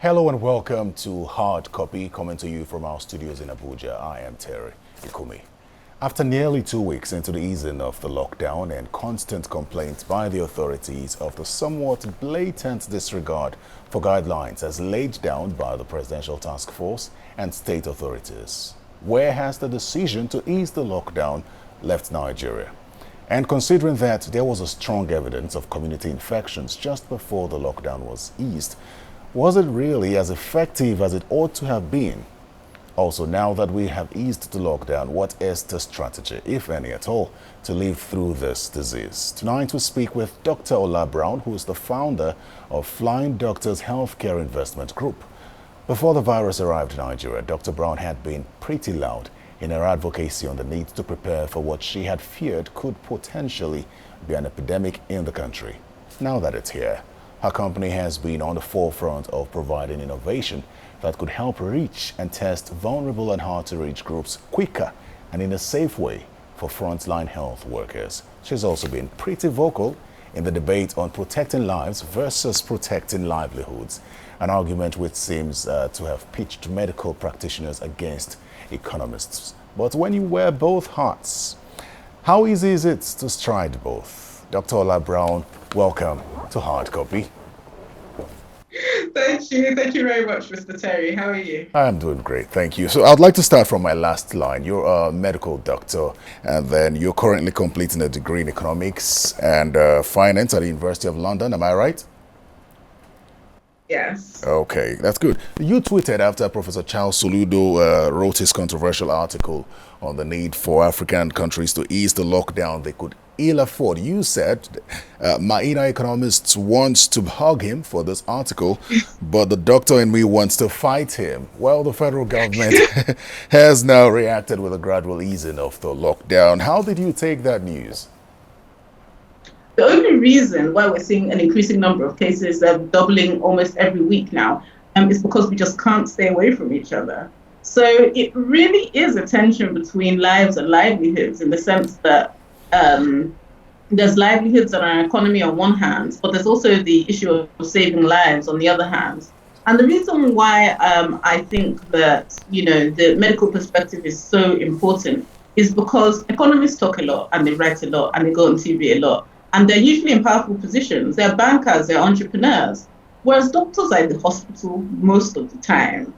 Hello and welcome to Hard Copy, coming to you from our studios in Abuja. I am Terry Ikumi. After nearly 2 weeks into the easing of the lockdown and constant complaints by the authorities of the somewhat blatant disregard for guidelines as laid down by the Presidential Task Force and state authorities, where has the decision to ease the lockdown left Nigeria? And considering that there was a strong evidence of community infections just before the lockdown was eased, was it really as effective as it ought to have been? Also, now that we have eased the lockdown, what is the strategy, if any at all, to live through this disease? Tonight we speak with Dr. Ola Brown, who is the founder of Flying Doctors Healthcare Investment Group. Before the virus arrived in Nigeria, Dr. Brown had been pretty loud in her advocacy on the need to prepare for what she had feared could potentially be an epidemic in the country. Now that it's here, her company has been on the forefront of providing innovation that could help reach and test vulnerable and hard-to-reach groups quicker and in a safe way for frontline health workers. She's also been pretty vocal in the debate on protecting lives versus protecting livelihoods, an argument which seems to have pitched medical practitioners against economists. But when you wear both hats, how easy is it to stride both? Dr. Ola Brown, welcome to Hard Copy. Thank you very much, Mr. Terry. How are you? I'm doing great, thank you. So I'd like to start from my last line. You're a medical doctor, and then you're currently completing a degree in economics and finance at the University of London, am I right? Yes. Okay, that's good. You tweeted after Professor Charles Soludo wrote his controversial article on the need for African countries to ease the lockdown they could ill afford. You said my inner economist wants to hug him for this article, but the doctor in me wants to fight him. Well, the federal government has now reacted with a gradual easing of the lockdown. How did you take that news? The only reason why we're seeing an increasing number of cases doubling almost every week now is because we just can't stay away from each other. So it really is a tension between lives and livelihoods, in the sense that there's livelihoods and our economy on one hand, but there's also the issue of saving lives on the other hand. And the reason why I think that, the medical perspective is so important is because economists talk a lot and they write a lot and they go on TV a lot. And they're usually in powerful positions. They're bankers, they're entrepreneurs. Whereas doctors are in the hospital most of the time.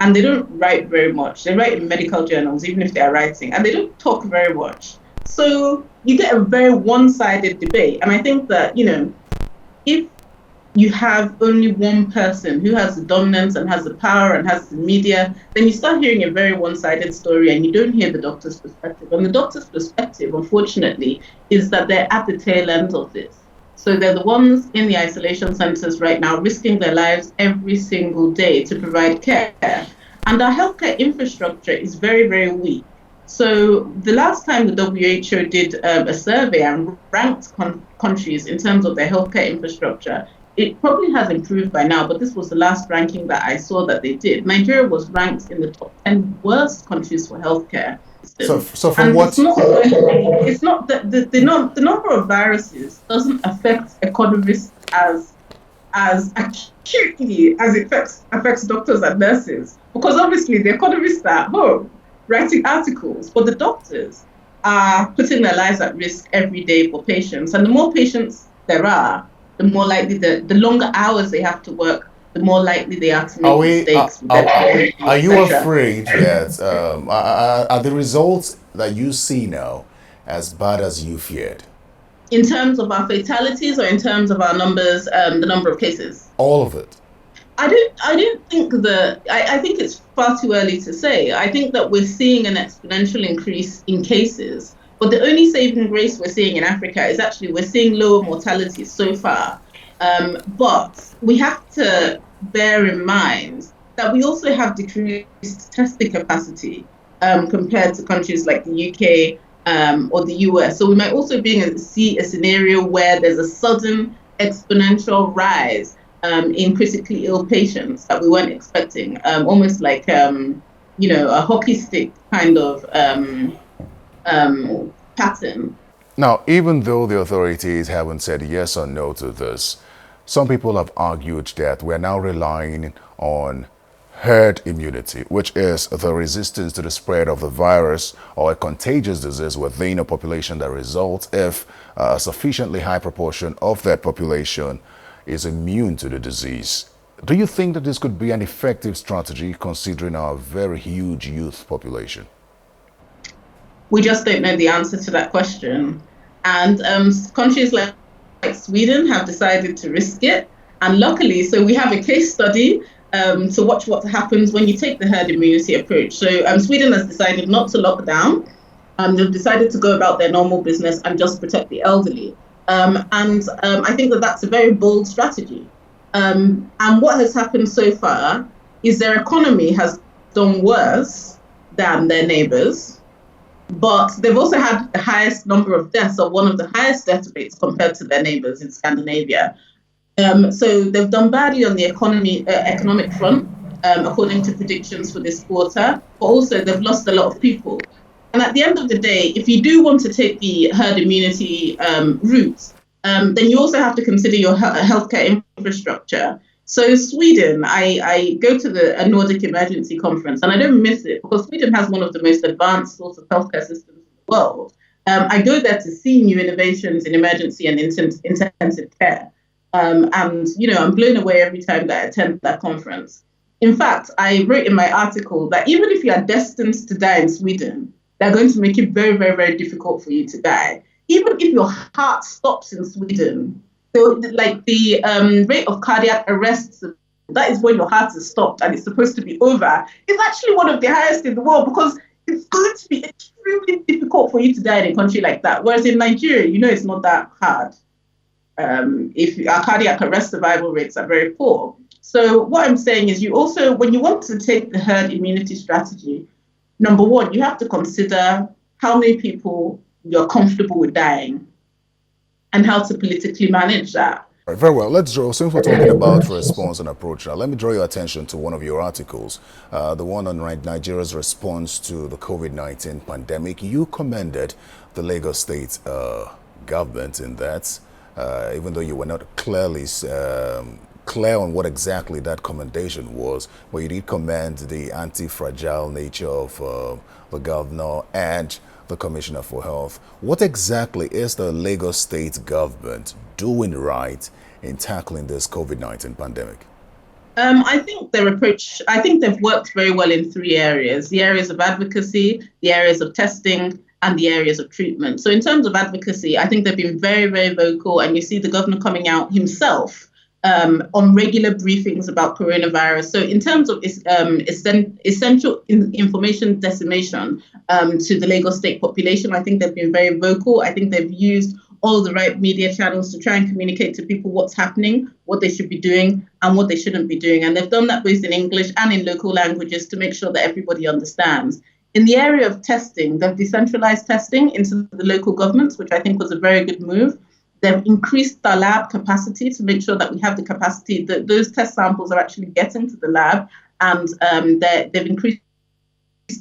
And they don't write very much. They write in medical journals, even if they're writing. And they don't talk very much. So you get a very one-sided debate. And I think that, if you have only one person who has the dominance and has the power and has the media, then you start hearing a very one-sided story and you don't hear the doctor's perspective. And the doctor's perspective, unfortunately, is that they're at the tail end of this. So they're the ones in the isolation centers right now risking their lives every single day to provide care. And our healthcare infrastructure is very, very weak. So the last time the WHO did a survey and ranked countries in terms of their healthcare infrastructure, it probably has improved by now, but this was the last ranking that I saw that they did. Nigeria was ranked in the top 10 worst countries for healthcare. So from and what? It's not that the number of viruses doesn't affect economists as acutely as it affects doctors and nurses, because obviously the economists are at home writing articles, but the doctors are putting their lives at risk every day for patients. And the more patients there are, the more likely the longer hours they have to work, the more likely they are to make mistakes. Are you afraid that are the results that you see now as bad as you feared? In terms of our fatalities or in terms of our numbers, the number of cases? All of it. I don't think I think it's far too early to say. I think that we're seeing an exponential increase in cases. But the only saving grace we're seeing in Africa is actually we're seeing lower mortality so far. But we have to bear in mind that we also have decreased testing capacity compared to countries like the UK or the US. So we might also see a scenario where there's a sudden exponential rise in critically ill patients that we weren't expecting, almost like a hockey stick kind of pattern. Now, even though the authorities haven't said yes or no to this, Some people have argued that we're now relying on herd immunity, which is the resistance to the spread of the virus or a contagious disease within a population that results if a sufficiently high proportion of that population is immune to the disease. Do you think that this could be an effective strategy considering our very huge youth population? We just don't know the answer to that question. And countries like Sweden have decided to risk it. And luckily, so we have a case study to watch what happens when you take the herd immunity approach. So Sweden has decided not to lock down. They've decided to go about their normal business and just protect the elderly. I think that that's a very bold strategy. And what has happened so far is their economy has done worse than their neighbors, but they've also had the highest number of deaths, or one of the highest death rates compared to their neighbors in Scandinavia. So they've done badly on the economic front, according to predictions for this quarter, but also they've lost a lot of people. And at the end of the day, if you do want to take the herd immunity route, then you also have to consider your healthcare infrastructure. So Sweden, I go to a Nordic emergency conference and I don't miss it because Sweden has one of the most advanced sorts of healthcare systems in the world. I go there to see new innovations in emergency and intensive care. And, I'm blown away every time that I attend that conference. In fact, I wrote in my article that even if you are destined to die in Sweden, they're going to make it very, very, very difficult for you to die. Even if your heart stops in Sweden, so like the rate of cardiac arrests, that is when your heart is stopped and it's supposed to be over, is actually one of the highest in the world because it's going to be extremely difficult for you to die in a country like that. Whereas in Nigeria, it's not that hard. If our cardiac arrest survival rates are very poor. So what I'm saying is you also, when you want to take the herd immunity strategy, number one, you have to consider how many people you're comfortable with dying and how to politically manage that. Right, very well. Since we're talking about response and approach now, let me draw your attention to one of your articles, the one on Nigeria's response to the COVID-19 pandemic. You commended the Lagos State government in that, even though you were not clearly clear on what exactly that commendation was, but you did commend the anti-fragile nature of the governor and the Commissioner for Health. What exactly is the Lagos State government doing right in tackling this COVID-19 pandemic? I think they've worked very well in three areas: the areas of advocacy, the areas of testing, and the areas of treatment. So in terms of advocacy, I think they've been very, very vocal, and you see the governor coming out himself on regular briefings about coronavirus. So in terms of essential information dissemination to the Lagos State population, I think they've been very vocal. I think they've used all the right media channels to try and communicate to people what's happening, what they should be doing, and what they shouldn't be doing. And they've done that both in English and in local languages to make sure that everybody understands. In the area of testing, they've decentralized testing into the local governments, which I think was a very good move. They've increased the lab capacity to make sure that we have the capacity that those test samples are actually getting to the lab, and they've increased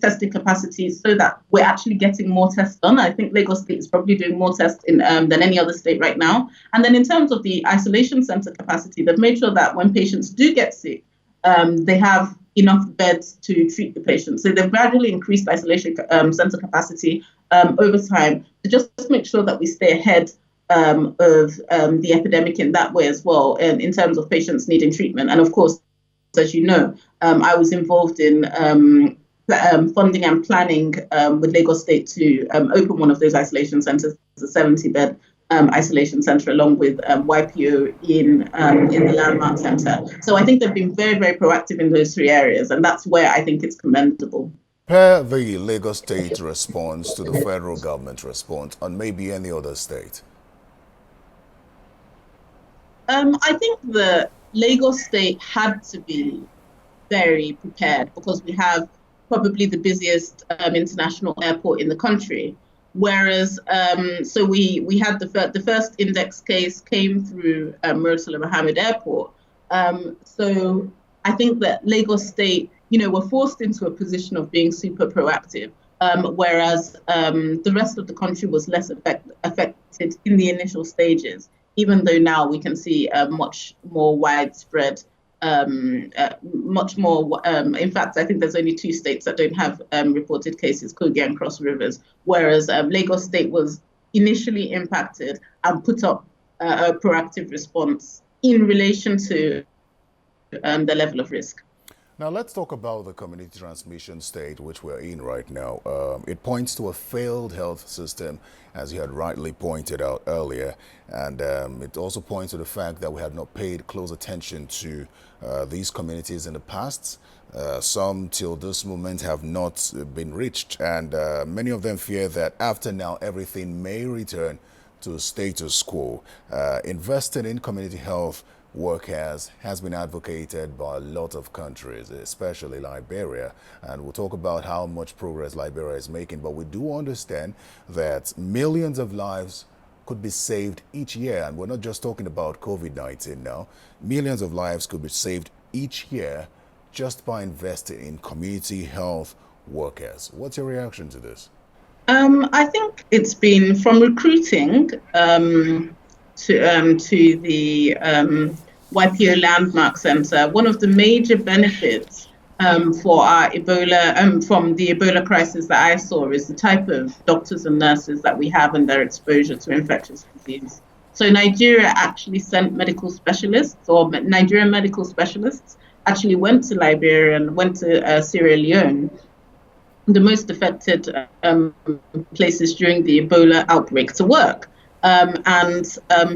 testing capacity so that we're actually getting more tests done. I think Lagos State is probably doing more tests than any other state right now. And then in terms of the isolation center capacity, they've made sure that when patients do get sick, they have enough beds to treat the patients. So they've gradually increased isolation center capacity over time to just make sure that we stay ahead of the epidemic in that way as well, and in terms of patients needing treatment. And of course, as you know, I was involved in funding and planning with Lagos State to open one of those isolation centres, a 70-bed isolation centre, along with YPO in the Landmark Centre. So I think they've been very, very proactive in those three areas, and that's where I think it's commendable. Compare the Lagos State response to the federal government response on maybe any other state. I think the Lagos State had to be very prepared because we have probably the busiest international airport in the country. Whereas, so we had the first index case came through Murtala Mohammed Airport. So I think that Lagos State, were forced into a position of being super proactive, whereas the rest of the country was less affected in the initial stages. even though now we can see a much more widespread, much more. In fact, I think there's only 2 states that don't have reported cases, Kogi and Cross Rivers, whereas Lagos State was initially impacted and put up a proactive response in relation to the level of risk. Now let's talk about the community transmission state which we're in right now. It points to a failed health system, as you had rightly pointed out earlier, and it also points to the fact that we have not paid close attention to these communities in the past. Some till this moment have not been reached, and many of them fear that after now everything may return to status quo. Investing in community health work has been advocated by a lot of countries, especially Liberia, and we'll talk about how much progress Liberia is making, but we do understand that millions of lives could be saved each year, and we're not just talking about COVID-19 now. Millions of lives could be saved each year just by investing in community health workers. What's your reaction to this? I think it's been from recruiting to the YPO Landmark Center. One of the major benefits for our Ebola, from the Ebola crisis that I saw, is the type of doctors and nurses that we have and their exposure to infectious disease. So Nigeria actually sent medical specialists, or Nigerian medical specialists actually went to Liberia and went to Sierra Leone, the most affected places during the Ebola outbreak, to work. And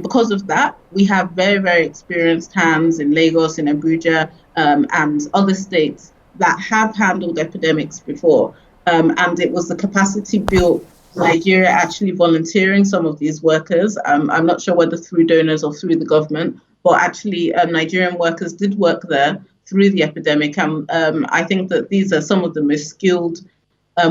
because of that, we have very, very experienced hands in Lagos, in Abuja, and other states that have handled epidemics before. And it was the capacity built, Nigeria actually volunteering some of these workers. I'm not sure whether through donors or through the government, but actually Nigerian workers did work there through the epidemic. And I think that these are some of the most skilled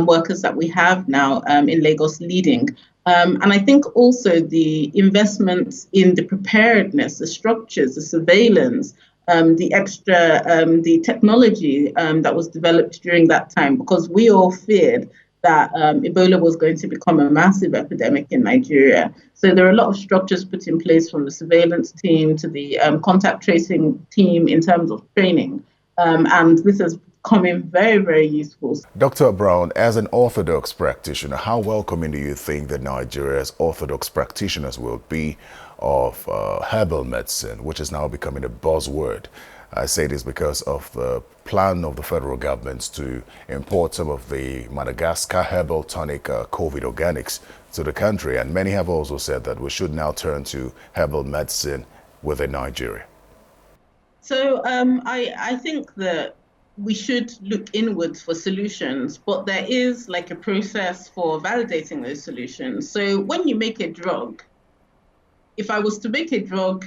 workers that we have now in Lagos leading. And I think also the investments in the preparedness, the structures, the surveillance, the technology that was developed during that time, because we all feared that Ebola was going to become a massive epidemic in Nigeria. So there are a lot of structures put in place, from the surveillance team to the contact tracing team in terms of training. And this has come in very, very useful. Dr. Brown, as an orthodox practitioner, how welcoming do you think that Nigeria's orthodox practitioners will be of herbal medicine, which is now becoming a buzzword? I say this because of the plan of the federal government to import some of the Madagascar herbal tonic COVID organics to the country, and many have also said that we should now turn to herbal medicine within Nigeria. So I think that we should look inwards for solutions, but there is like a process for validating those solutions. So when you make a drug, if I was to make a drug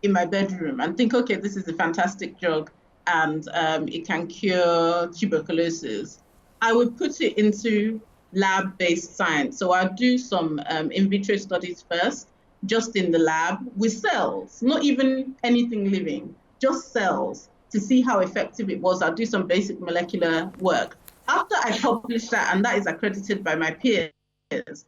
in my bedroom and think, okay, this is a fantastic drug and it can cure tuberculosis, I would put it into lab-based science. So I'll do some in vitro studies first, just in the lab with cells, not even anything living, just cells, to see how effective it was. I'll do some basic molecular work. After I publish that, and that is accredited by my peers,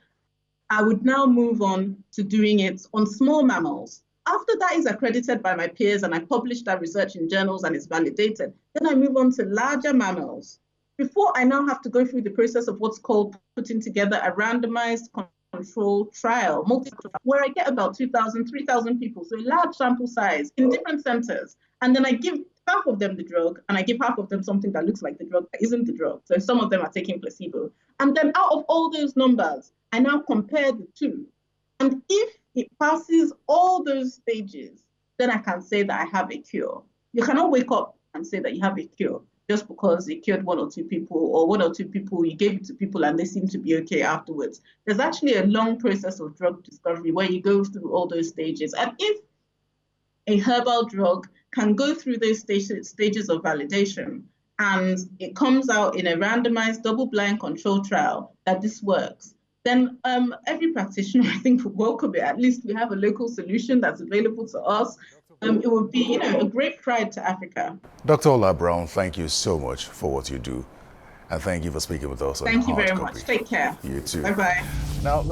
I would now move on to doing it on small mammals. After that is accredited by my peers and I publish that research in journals and it's validated, then I move on to larger mammals. Before I now have to go through the process of what's called putting together a randomized controlled trial, where I get about 2,000, 3,000 people, so a large sample size in different centers. And then I give half of them the drug, and I give half of them something that looks like the drug that isn't the drug. So some of them are taking placebo. And then out of all those numbers, I now compare the two. And if it passes all those stages, then I can say that I have a cure. You cannot wake up and say that you have a cure just because it cured 1 or 2 people, or 1 or 2 people, you gave it to people and they seem to be okay afterwards. There's actually a long process of drug discovery where you go through all those stages. And if a herbal drug can go through those stages of validation and it comes out in a randomized double-blind control trial that this works, then every practitioner, I think, would welcome it. At least we have a local solution that's available to us. It would be, a great pride to Africa. Dr. Ola Brown, thank you so much for what you do. And thank you for speaking with us on Thank you Hard very Copy. much. Take care. You too. Bye-bye. Now,